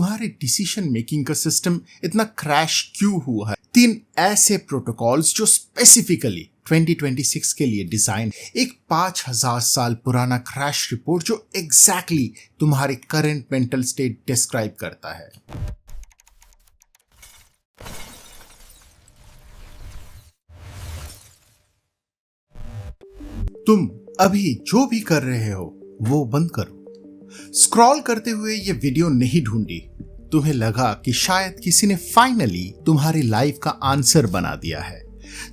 तुम्हारे decision making का system इतना क्रैश क्यों हुआ है। 3 ऐसे प्रोटोकॉल्स जो स्पेसिफिकली 2026 के लिए डिजाइन, एक 5000 साल पुराना क्रैश रिपोर्ट जो एग्जैक्टली तुम्हारे करंट मेंटल स्टेट डिस्क्राइब करता है। तुम अभी जो भी कर रहे हो वो बंद करो। स्क्रॉल करते हुए ये वीडियो नहीं ढूंढी, तुम्हें लगा कि शायद किसी ने फाइनली तुम्हारी लाइफ का आंसर बना दिया है,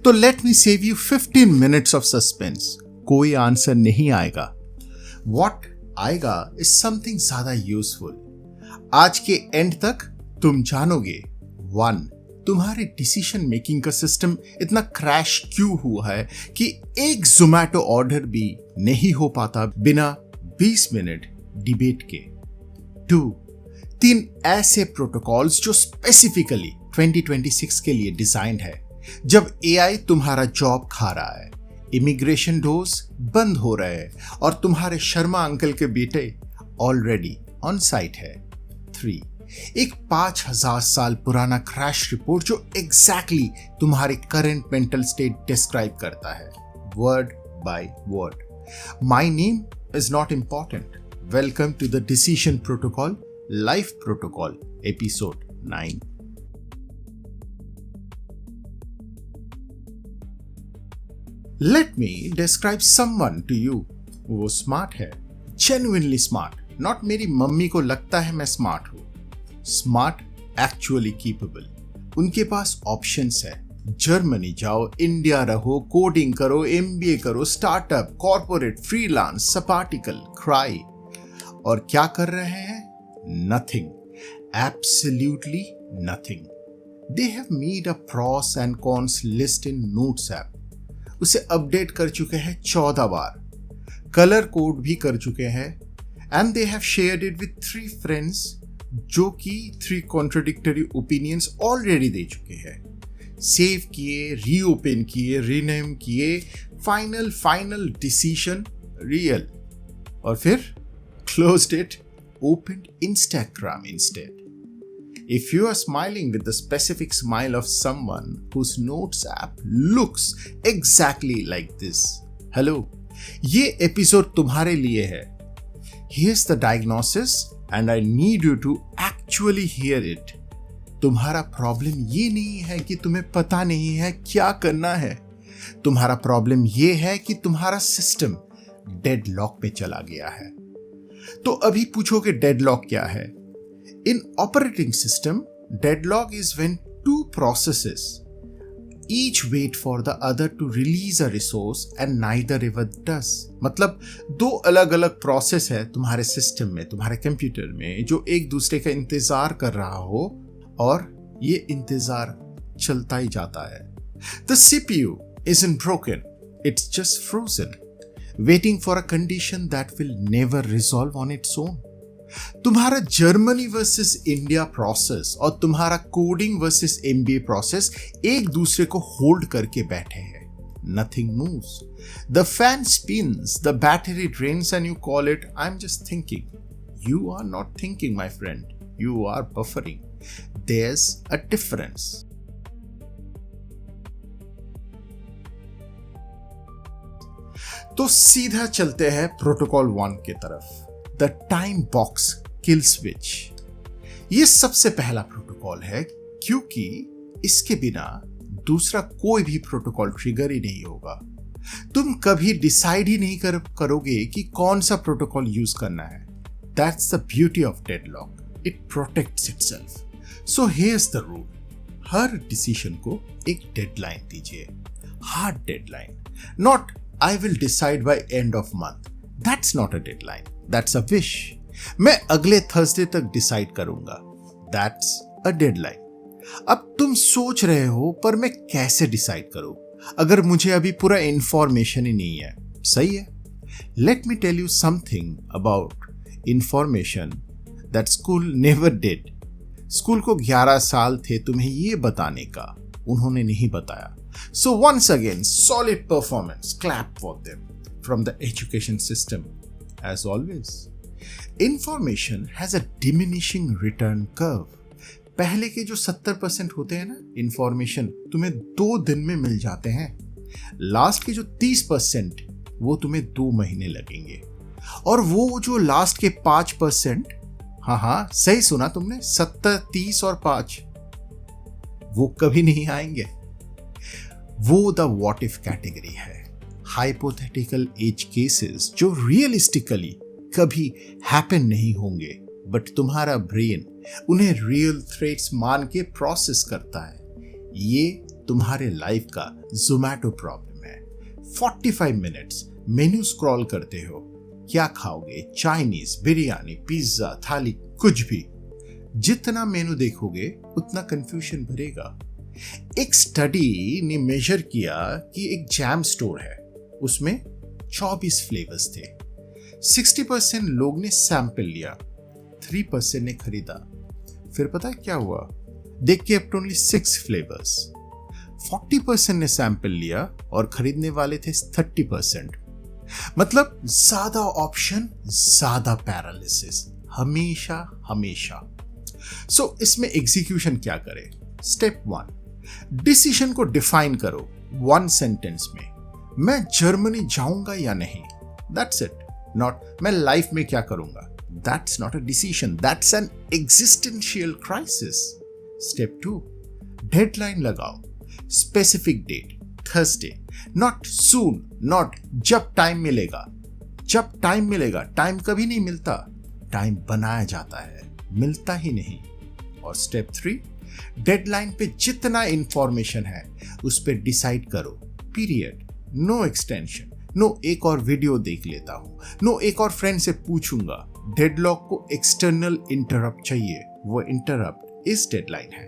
तो let me save you 15 minutes of suspense. कोई आंसर नहीं आएगा। व्हाट आएगा इज समथिंग ज्यादा यूजफुल। आज के एंड तक तुम जानोगे 1. तुम्हारे डिसीजन मेकिंग का सिस्टम इतना क्रैश क्यों हुआ है कि एक जोमैटो ऑर्डर भी नहीं हो पाता बिना 20 मिनट डिबेट के। 2. 3 ऐसे प्रोटोकॉल्स जो स्पेसिफिकली 2026 के लिए डिजाइंड है, जब एआई तुम्हारा जॉब खा रहा है, इमिग्रेशन डोर्स बंद हो रहे हैं और तुम्हारे शर्मा अंकल के बेटे ऑलरेडी ऑन साइट है। 3. एक 5000 साल पुराना क्रैश रिपोर्ट जो एग्जैक्टली तुम्हारे करंट मेंटल स्टेट डिस्क्राइब करता है, word by word. My name is not important. Welcome to the decision protocol life protocol episode 9। Let me describe someone to you. वो smart है, जेन्युइनली स्मार्ट। नॉट मेरी मम्मी को लगता है मैं स्मार्ट हूं। Smart, actually keepable. उनके पास ऑप्शंस है। जर्मनी जाओ, इंडिया रहो, कोडिंग करो, एमबीए करो, स्टार्टअप, कॉर्पोरेट, फ्रीलांस, सपाटिकल, क्राई। और क्या कर रहे हैं? Nothing, absolutely nothing. They have made a pros and cons list in notes app. उसे अपडेट कर चुके हैं 14 बार, कलर कोड भी कर चुके हैं, and they have shared it with 3 friends जो कि 3 कॉन्ट्रडिक्टरी ओपिनियंस ऑलरेडी दे चुके हैं। सेव किए, रीओपन किए, रीनेम किए, फाइनल डिसीजन रियल, और फिर closed it, opened Instagram instead. If you are smiling with the specific smile of someone whose notes app looks exactly like this, hello, ये episode तुम्हारे लिए है। Here's the diagnosis and I need you to actually hear it. तुम्हारा problem ये नहीं है कि तुम्हें पता नहीं है क्या करना है। तुम्हारा प्रॉब्लम ये है कि तुम्हारा सिस्टम डेडलॉक पे चला गया है। तो अभी पूछोगे डेडलॉक क्या है? In operating system, deadlock is when 2 processes each wait for the other to release a resource and neither ever does. मतलब 2 अलग अलग प्रोसेस है तुम्हारे सिस्टम में, तुम्हारे कंप्यूटर में, जो एक दूसरे का इंतजार कर रहा हो और ये इंतजार चलता ही जाता है। The CPU isn't broken, it's just frozen, waiting for a condition that will never resolve on its own. तुम्हारा जर्मनी वर्सेस इंडिया प्रोसेस और तुम्हारा कोडिंग वर्सेस एमबीए प्रोसेस एक दूसरे को होल्ड करके बैठे हैं। Nothing moves. The fan spins, the battery drains, and you call it, I'm just thinking. You are not thinking, my friend. You are buffering. There's a difference. तो सीधा चलते हैं प्रोटोकॉल 1 की तरफ, the time box kill switch. ये सबसे पहला protocol है क्योंकि इसके बिना दूसरा कोई भी प्रोटोकॉल ट्रिगर ही नहीं होगा। तुम कभी डिसाइड ही नहीं करोगे कि कौन सा प्रोटोकॉल यूज करना है। That's the beauty of deadlock, it protects itself. So here's the rule, हर डिसीजन को एक डेडलाइन दीजिए, hard deadline. Not I will decide by end of month, that's not a deadline, that's a wish. मैं अगले Thursday तक decide करूंगा, that's a deadline. अब तुम सोच रहे हो पर मैं कैसे डिसाइड करूं अगर मुझे अभी पूरा इंफॉर्मेशन ही नहीं है। सही है, let me tell you something about information that school never did. School को 11 साल थे तुम्हें ये बताने का, उन्होंने नहीं बताया। So once again, solid performance, clap for them from the education system as always. Information has a diminishing return curve. पहले के जो 70% होते हैं ना इंफॉर्मेशन, तुम्हें 2 दिन में मिल जाते हैं। लास्ट के जो 30% वो तुम्हें 2 महीने लगेंगे। और वो जो लास्ट के 5%, हाँ सही सुना तुमने, 70, 30 और 5, वो कभी नहीं आएंगे। वो द व्हाट इफ कैटेगरी है, हाइपोथेटिकल एज केसेस जो रियलिस्टिकली कभी हैपन नहीं होंगे, बट तुम्हारा ब्रेन उन्हें रियल थ्रेट्स मान के प्रोसेस करता है। ये तुम्हारे लाइफ का ज़ोमैटो प्रॉब्लम है। 45 मिनट्स मेन्यू स्क्रॉल करते हो, क्या खाओगे, चाइनीज, बिरयानी, पिज्जा, थाली, कुछ भी। जितना मेनू देखोगे उतना कंफ्यूजन भरेगा। एक स्टडी ने मेजर किया कि एक जैम स्टोर है, उसमें 24 फ्लेवर्स थे। 60% लोग ने सैंपल लिया, 3% ने खरीदा। फिर पता है क्या हुआ? देख के अब ओनली 6 फ्लेवर्स। 40% ने सैंपल लिया और खरीदने वाले थे 30%। मतलब ज्यादा ऑप्शन, ज्यादा पैरालिसिस, हमेशा। सो इसमें एग्जीक्यूशन क्या करे? स्टेप 1, डिसीजन को डिफाइन करो 1 सेंटेंस में। मैं जर्मनी जाऊंगा या नहीं, दैट्स इट। नॉट मैं लाइफ में क्या करूंगा, that's not a decision, that's an existential crisis. Step 2, deadline लगाओ, specific date, Thursday, not soon, not जब टाइम मिलेगा। जब टाइम मिलेगा, टाइम कभी नहीं मिलता, टाइम बनाया जाता है, मिलता ही नहीं। और स्टेप 3, डेडलाइन पे जितना इंफॉर्मेशन है उस पे डिसाइड करो, पीरियड। नो एक्सटेंशन, नो एक और वीडियो देख लेता हूं, नो एक और फ्रेंड से पूछूंगा। डेडलॉक को एक्सटर्नल इंटरप्ट चाहिए, वो इंटरप्ट इस डेडलाइन है।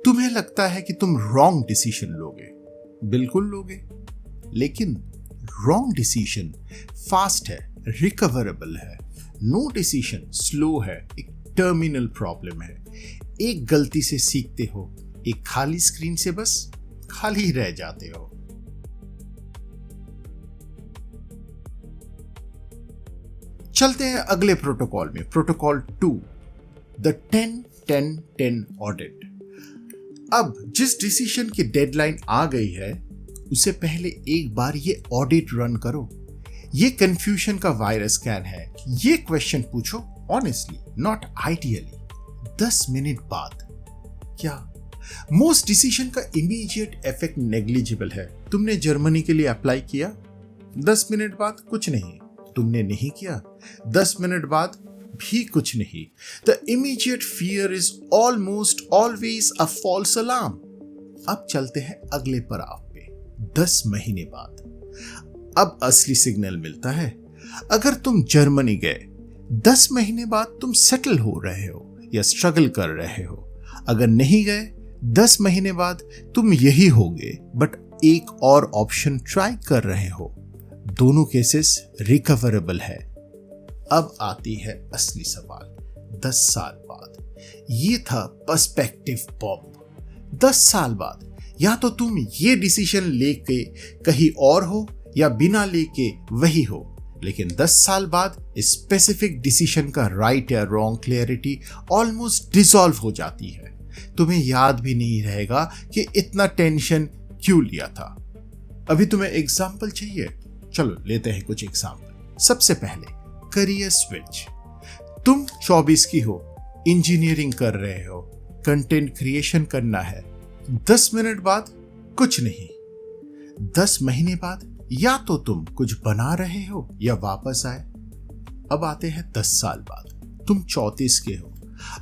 तुम्हें लगता है कि तुम रॉन्ग डिसीजन लोगे, बिल्कुल लोगे, लेकिन रॉन्ग डिसीजन फास्ट है, रिकवरेबल है। नो डिसीजन स्लो है, एक टर्मिनल प्रॉब्लम है। एक गलती से सीखते हो, एक खाली स्क्रीन से बस खाली रह जाते हो। चलते हैं अगले प्रोटोकॉल में, प्रोटोकॉल 2, द 10-10-10 ऑडिट। अब जिस डिसीजन की डेडलाइन आ गई है उसे पहले एक बार ये ऑडिट रन करो। ये कंफ्यूजन का वायरस स्कैन है। ये क्वेश्चन पूछो ऑनेस्टली, नॉट आइडियली। 10 मिनट बाद क्या? मोस्ट डिसीजन का इमीडिएट इफेक्ट नेग्लिजिबल है। तुमने जर्मनी के लिए अप्लाई किया, 10 मिनट बाद कुछ नहीं। तुमने नहीं किया, 10 मिनट बाद भी कुछ नहीं। The immediate fear is almost always a false alarm. अब चलते हैं अगले पड़ाव पे, 10 महीने बाद। अब असली सिग्नल मिलता है। अगर तुम जर्मनी गए, 10 महीने बाद तुम सेटल हो रहे हो या स्ट्रगल कर रहे हो। अगर नहीं गए, 10 महीने बाद तुम यही होगे, बट एक और ऑप्शन ट्राई कर रहे हो। दोनों केसेस रिकवरेबल है। अब आती है असली सवाल, 10 साल बाद। ये था पर्सपेक्टिव बॉम्ब। 10 साल बाद या तो तुम ये डिसीजन लेके कहीं और हो या बिना लेके वही हो, लेकिन 10 साल बाद स्पेसिफिक डिसीजन का राइट या रॉन्ग क्लैरिटी ऑलमोस्ट डिसॉल्व हो जाती है। तुम्हें याद भी नहीं रहेगा कि इतना टेंशन क्यों लिया था। अभी तुम्हें एग्जाम्पल चाहिए? चलो लेते हैं कुछ एग्जाम्पल। सबसे पहले करियर स्विच। तुम 24 की हो, इंजीनियरिंग कर रहे हो, कंटेंट क्रिएशन करना है। 10 मिनट बाद कुछ नहीं, 10 महीने बाद या तो तुम कुछ बना रहे हो या वापस आए। अब आते हैं 10 साल बाद। तुम 34 के हो।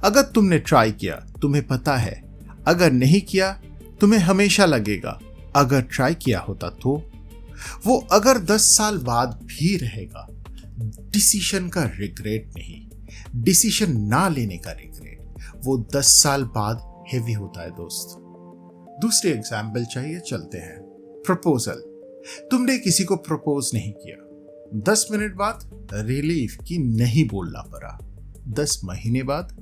अगर तुमने ट्राई किया, तुम्हें पता है। अगर नहीं किया, तुम्हें हमेशा लगेगा अगर ट्राई किया होता तो। वो अगर 10 साल बाद भी रहेगा। डिसीजन का रिग्रेट नहीं, डिसीजन ना लेने का रिग्रेट। वो 10 साल बाद हेवी होता है दोस्त। दूसरे एग्जाम्पल चाहिए? चलते हैं। प्रपोजल। तुमने किसी को प्रपोज नहीं किया, 10 मिनट बाद रिलीफ कि नहीं बोलना पड़ा। 10 महीने बाद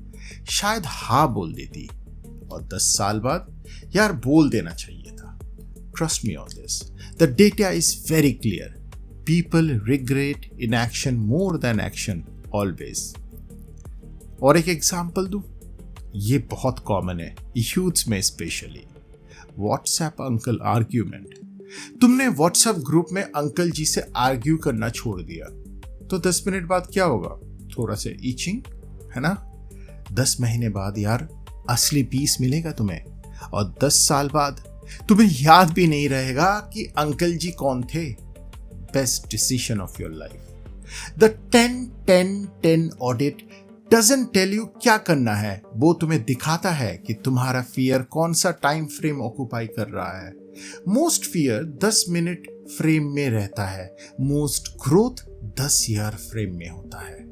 शायद हाँ बोल देती, और 10 साल बाद यार बोल देना चाहिए था। Trust me on this. The data is very clear. People regret inaction more than action always. और एक एग्जाम्पल दूं, ये बहुत कॉमन है यूथ्स में स्पेशली, व्हाट्सएप अंकल आर्ग्यूमेंट। तुमने व्हाट्सएप ग्रुप में अंकल जी से आर्ग्यू करना छोड़ दिया तो 10 मिनट बाद क्या होगा? थोड़ा सा ईचिंग, है ना? 10 महीने बाद यार असली पीस मिलेगा तुम्हें, और 10 साल बाद तुम्हें याद भी नहीं रहेगा कि अंकल जी कौन थे। Best decision of your life. The 10-10-10 audit doesn't tell you क्या करना है, वो तुम्हें दिखाता है कि तुम्हारा फियर कौन सा टाइम फ्रेम ऑक्यूपाई कर रहा है। मोस्ट फियर 10 मिनट फ्रेम में रहता है, मोस्ट ग्रोथ 10 ईयर फ्रेम में होता है।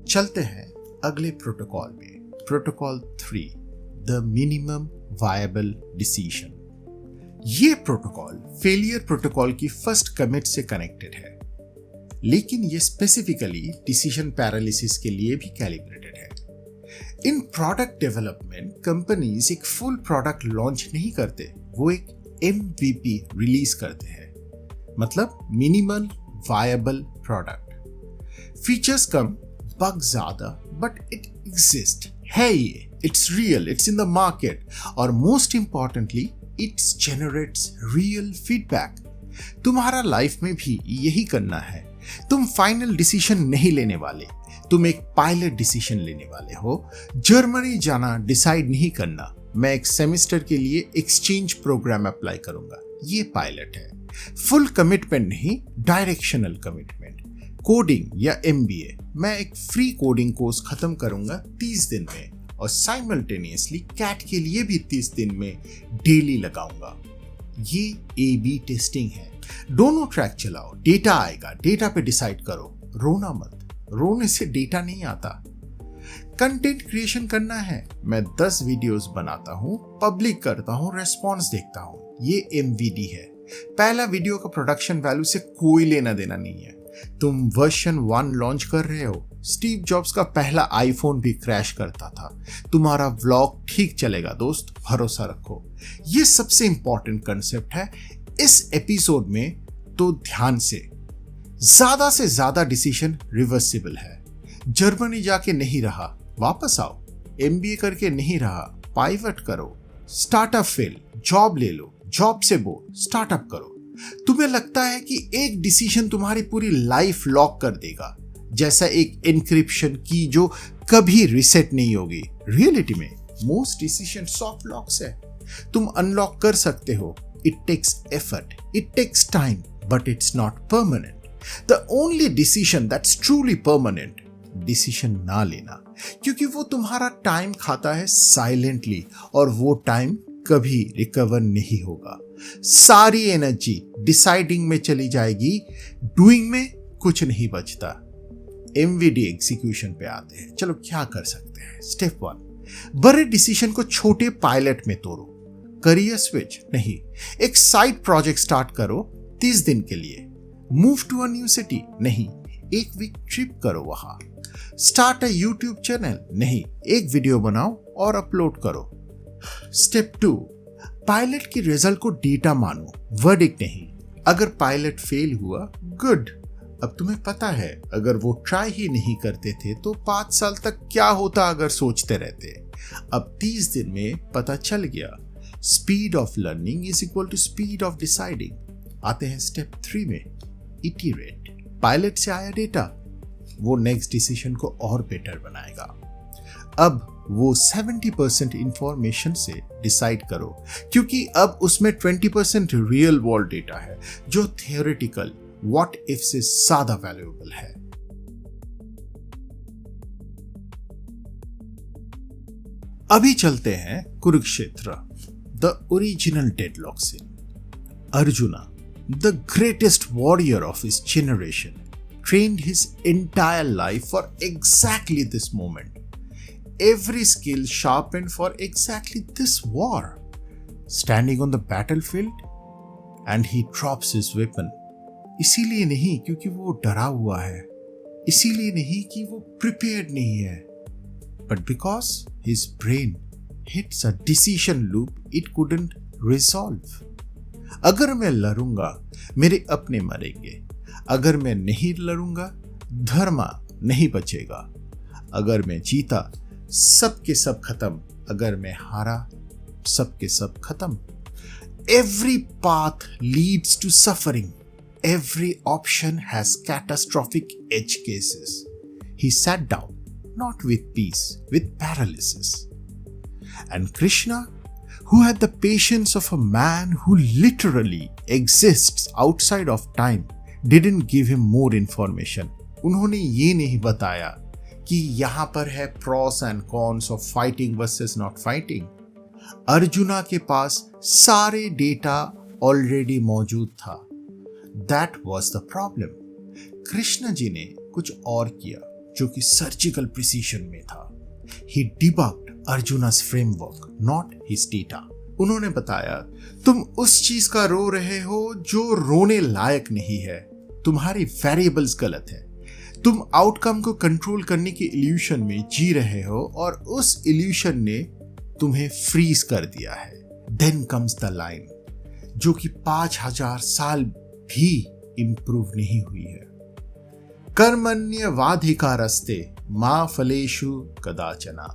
चलते हैं अगले प्रोटोकॉल में, protocol 3, the minimum viable decision. ये प्रोटोकॉल फेलियर प्रोटोकॉल की फर्स्ट कमिट से कनेक्टेड है, लेकिन ये स्पेसिफिकली डिसीजन पैरालिसिस के लिए भी कैलिब्रेटेड है। इन प्रोडक्ट डेवलपमेंट कंपनीज एक फुल प्रोडक्ट लॉन्च नहीं करते, वो एक MVP रिलीज करते हैं, मतलब मिनिमल वायबल प्रोडक्ट। फीचर्स कम, बग ज्यादा, बट इट एग्जिस्ट, है ये, it's real, it's in the market, और most importantly it's generates real feedback. तुम्हारा लाइफ में भी यही करना है। तुम फाइनल डिसीजन नहीं लेने वाले, तुम एक पायलट डिसीजन लेने वाले हो। जर्मनी जाना डिसाइड नहीं करना, मैं एक सेमेस्टर के लिए एक्सचेंज प्रोग्राम अप्लाई करूंगा, ये पायलट है। फुल कमिटमेंट नहीं, डायरेक्शनल कमिटमेंट। कोडिंग या MBA, मैं एक फ्री कोडिंग कोर्स खत्म करूंगा 30 दिन में, और साइमल्टेनियसली कैट के लिए भी 30 दिन में डेली लगाऊंगा। ये AB टेस्टिंग है। दोनों ट्रैक चलाओ, डेटा आएगा, डेटा पे डिसाइड करो। रोना मत, रोने से डेटा नहीं आता। कंटेंट क्रिएशन करना है, मैं 10 वीडियोस बनाता हूं, पब्लिक करता हूं, रेस्पॉन्स देखता हूं, ये MVD है। पहला वीडियो का प्रोडक्शन वैल्यू से कोई लेना देना नहीं है। तुम वर्जन 1 लॉन्च कर रहे हो, स्टीव जॉब्स का पहला आईफोन भी क्रैश करता था। तुम्हारा व्लॉग ठीक चलेगा दोस्त, भरोसा रखो। ये सबसे इंपॉर्टेंट कंसेप्ट है इस एपिसोड में, तो ध्यान से ज्यादा डिसीजन रिवर्सिबल है। जर्मनी जाके नहीं रहा, वापस आओ। MBA करके नहीं रहा, पाइवट करो। स्टार्टअप फेल, जॉब ले लो, जॉब से बोर, स्टार्टअप करो। तुम्हें लगता है कि एक डिसीजन तुम्हारी पूरी लाइफ लॉक कर देगा, जैसा एक एन्क्रिप्शन की जो कभी रिसेट नहीं होगी। रियलिटी में मोस्ट डिसीजन सॉफ्ट लॉक्स है। तुम अनलॉक कर सकते हो। It takes effort, it takes time, but it's not permanent. The only decision that's truly permanent, decision ना लेना, क्योंकि वो तुम्हारा टाइम खाता है साइलेंटली, और वो टाइम कभी रिकवर नहीं होगा। सारी एनर्जी डिसाइडिंग में चली जाएगी, डूइंग में कुछ नहीं बचता। MVD एग्जीक्यूशन पे आते हैं। चलो क्या कर सकते हैं। स्टेप 1, बड़े डिसीजन को छोटे पायलट में तोड़ो। करियर स्विच नहीं, एक साइड प्रोजेक्ट स्टार्ट करो 30 दिन के लिए। Move to a new city नहीं, एक वीक ट्रिप करो वहां। स्टार्ट अ यूट्यूब चैनल नहीं, एक वीडियो बनाओ और अपलोड करो। स्टेप 2, पायलट की रिजल्ट को डेटा मानो, वर्डिक्ट नहीं। अगर पायलट फेल हुआ, गुड, अब तुम्हें पता है। अगर वो ट्राई ही नहीं करते थे तो 5 साल तक क्या होता अगर सोचते रहते। अब 30 दिन में पता चल गया। Speed of learning is equal to speed of deciding. आते हैं स्टेप 3 में, इटरेट। पायलट से आया डेटा, वो नेक्स्ट डिसीजन को और बेटर बनाएगा। अब वो 70% इंफॉर्मेशन से डिसाइड करो, क्योंकि अब उसमें 20% रियल वर्ल्ड डेटा है, जो थियोरेटिकल व्हाट इफ से ज्यादा वैल्यूएबल है। अभी चलते हैं Kurukshetra, the original deadlock scene. Arjuna, the greatest warrior of his generation, trained his entire life for exactly this moment. Every skill sharpened for exactly this war. Standing on the battlefield, and he drops his weapon. इसीलिए नहीं क्योंकि वो डरा हुआ है, इसीलिए नहीं कि वो prepared नहीं है, but because his brain hits a decision loop it couldn't resolve. अगर मैं लड़ूंगा, मेरे अपने मरेंगे। अगर मैं नहीं लड़ूंगा धर्म नहीं बचेगा। अगर मैं जीता सब के सब खत्म, अगर मैं हारा सब के सब खत्म। Every path leads to suffering. Every option has catastrophic edge cases. He sat down, not with peace, with paralysis. And Krishna, who had the patience of a man who literally exists outside of time, didn't give him more information. उन्होंने ये नहीं बताया कि यहाँ पर है pros and cons of fighting versus not fighting. Arjuna के पास सारे डेटा ऑलरेडी मौजूद था। That was the problem. Krishna ji ने कुछ और किया जो कि सर्जिकल प्रिसीशन में था। He debugged Arjuna's framework, not his data. उन्होंने बताया, तुम उस चीज का रो रहे हो जो रोने लायक नहीं है। तुम्हारी वेरिएबल्स गलत है। तुम आउटकम को कंट्रोल करने के इल्यूशन में जी रहे हो और उस इल्यूशन ने तुम्हें फ्रीज कर दिया है। देन कम्स द लाइन जो कि 5000 साल भी इंप्रूव नहीं हुई है। कर्मण्यवाधिकारस्ते मा फलेषु कदाचना।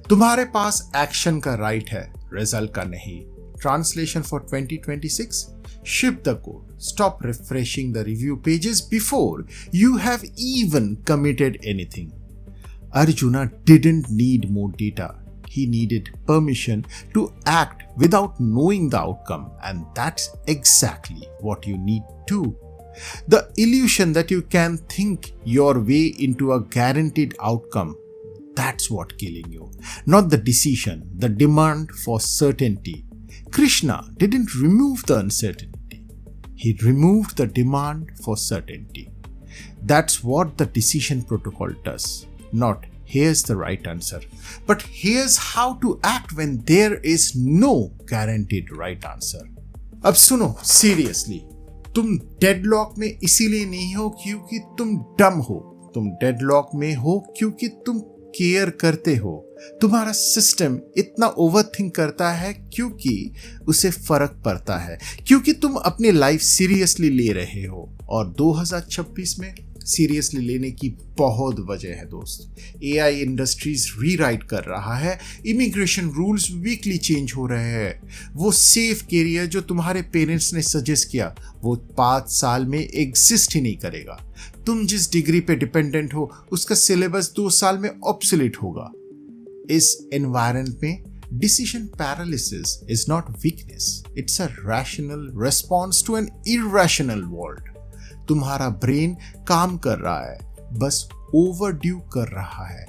तुम्हारे पास एक्शन का राइट है, रिजल्ट का नहीं। Translation for 2026, ship the code. Stop refreshing the review pages before you have even committed anything. Arjuna didn't need more data. He needed permission to act without knowing the outcome, and that's exactly what you need too. The illusion that you can think your way into a guaranteed outcome, that's what killing you, not the decision, the demand for certainty. Krishna didn't remove the uncertainty. He removed the demand for certainty. That's what the decision protocol does. Not here's the right answer, but here's how to act when there is no guaranteed right answer. अब सुनो seriously, तुम deadlock में इसीलिए नहीं हो क्योंकि तुम डम हो। तुम डेडलॉक में हो क्योंकि तुम केयर करते हो। तुम्हारा सिस्टम इतना ओवरथिंक करता है क्योंकि उसे फर्क पड़ता है, क्योंकि तुम अपनी लाइफ सीरियसली ले रहे हो। और 2026 में सीरियसली लेने की बहुत वजह है दोस्त। AI इंडस्ट्रीज रीराइट कर रहा है, इमिग्रेशन रूल्स वीकली चेंज हो रहे हैं। वो सेफ कैरियर जो तुम्हारे पेरेंट्स ने सजेस्ट किया वो 5 साल में एग्जिस्ट ही नहीं करेगा। तुम जिस डिग्री पे डिपेंडेंट हो उसका सिलेबस 2 साल में ऑब्सोलीट होगा। इस एनवायरनमेंट में decision paralysis is not weakness, it's a rational response to an irrational world. तुम्हारा ब्रेन काम कर रहा है, बस ओवरड्यू कर रहा है।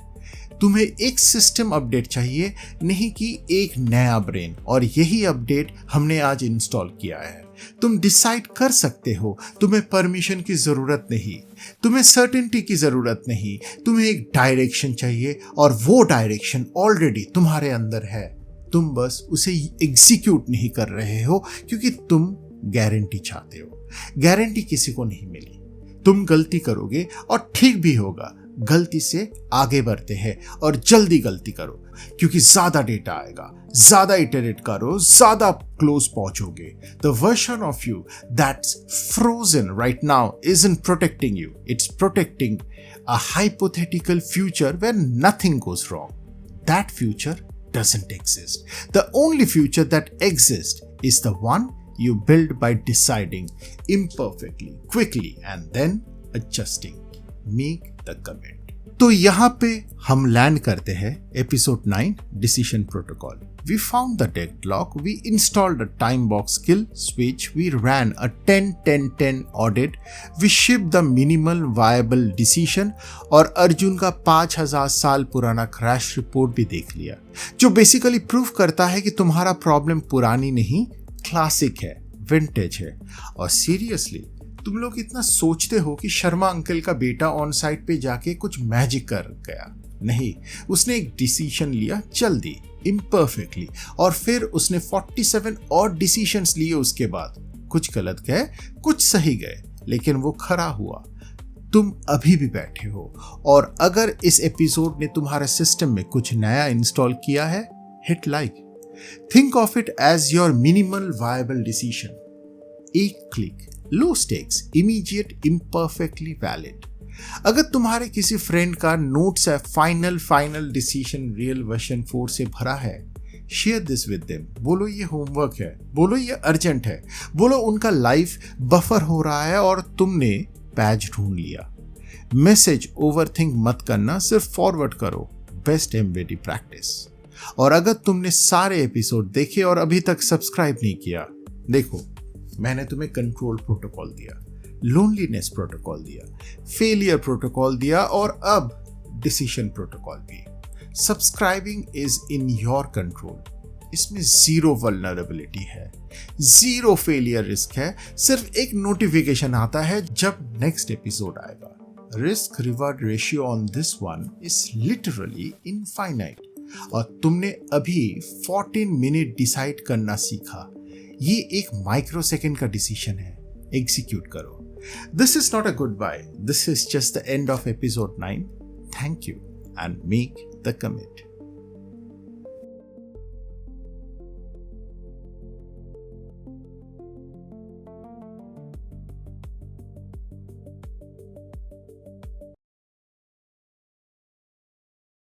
तुम्हें एक सिस्टम अपडेट चाहिए, नहीं कि एक नया ब्रेन, और यही अपडेट हमने आज इंस्टॉल किया है। तुम डिसाइड कर सकते हो, तुम्हें परमिशन की जरूरत नहीं, तुम्हें सर्टेनिटी की जरूरत नहीं, तुम्हें एक डायरेक्शन चाहिए और वो डायरेक्शन ऑलरेडी तुम्हारे अंदर है। तुम बस उसे एग्जीक्यूट नहीं कर रहे हो क्योंकि तुम गारंटी चाहते हो। गारंटी किसी को नहीं मिली। तुम गलती करोगे और ठीक भी होगा। गलती से आगे बढ़ते हैं और जल्दी गलती करो क्योंकि ज्यादा डेटा आएगा, ज्यादा इटरेट करो, ज्यादा क्लोज पहुंचोगे। The version of you that's frozen right now isn't protecting you, it's protecting a hypothetical future where nothing goes wrong. That future doesn't exist. The only future that exists is the one you build by deciding imperfectly, quickly, and then adjusting. Make the commit. तो यहाँ पे हम land करते हैं episode 9 decision protocol. We found the deadlock, we installed a time box kill switch, we ran a 10-10-10 audit, we shipped the minimal viable decision और अर्जुन का 5000 साल पुराना क्रैश रिपोर्ट भी देख लिया, जो बेसिकली प्रूव करता है कि तुम्हारा प्रॉब्लम पुरानी नहीं, क्लासिक है, विंटेज है. और सीरियसली तुम लोग इतना सोचते हो कि शर्मा अंकल का बेटा ऑन साइट पे जाके कुछ मैजिक कर गया. नहीं, उसने एक डिसीजन लिया जल्दी, इम्परफेक्टली, और फिर उसने 47 और डिसीजंस लिए उसके बाद. कुछ गलत गए, कुछ सही गए, लेकिन वो खरा हुआ. तुम अभी भी बैठे हो, और अगर इस एपिसोड ने तुम्हारे सिस्टम में कुछ नया इंस्टॉल किया है, hit like. Think of it as your minimal viable decision. एक click, low stakes, immediate, imperfectly valid. अगर तुम्हारे किसी फ्रेंड का नोट्स है फाइनल डिसीजन रियल वर्जन 4 से भरा है, शेयर दिस विद देम। बोलो ये होमवर्क है, बोलो ये अर्जेंट है, बोलो उनका लाइफ बफर हो रहा है और तुमने पैच ढूंढ लिया। मैसेज ओवरथिंक मत करना, सिर्फ फॉरवर्ड करो। Best MBD practice. और अगर तुमने सारे एपिसोड देखे और अभी तक सब्सक्राइब नहीं किया, देखो मैंने तुम्हें कंट्रोल प्रोटोकॉल दिया, लोनलीनेस प्रोटोकॉल दिया, फेलियर प्रोटोकॉल दिया और अब डिसीजन प्रोटोकॉल भी। Subscribing is in your control. इसमें जीरो वल्नरेबिलिटी है, जीरो फेलियर रिस्क है, सिर्फ एक नोटिफिकेशन आता है जब नेक्स्ट एपिसोड आएगा। Risk reward ratio on this one is literally infinite. और तुमने अभी 14 मिनट डिसाइड करना सीखा। ये एक माइक्रो सेकेंड का डिसीजन है, एग्जीक्यूट करो। This is not a goodbye. This is just the end of episode 9. Thank you and make the commit.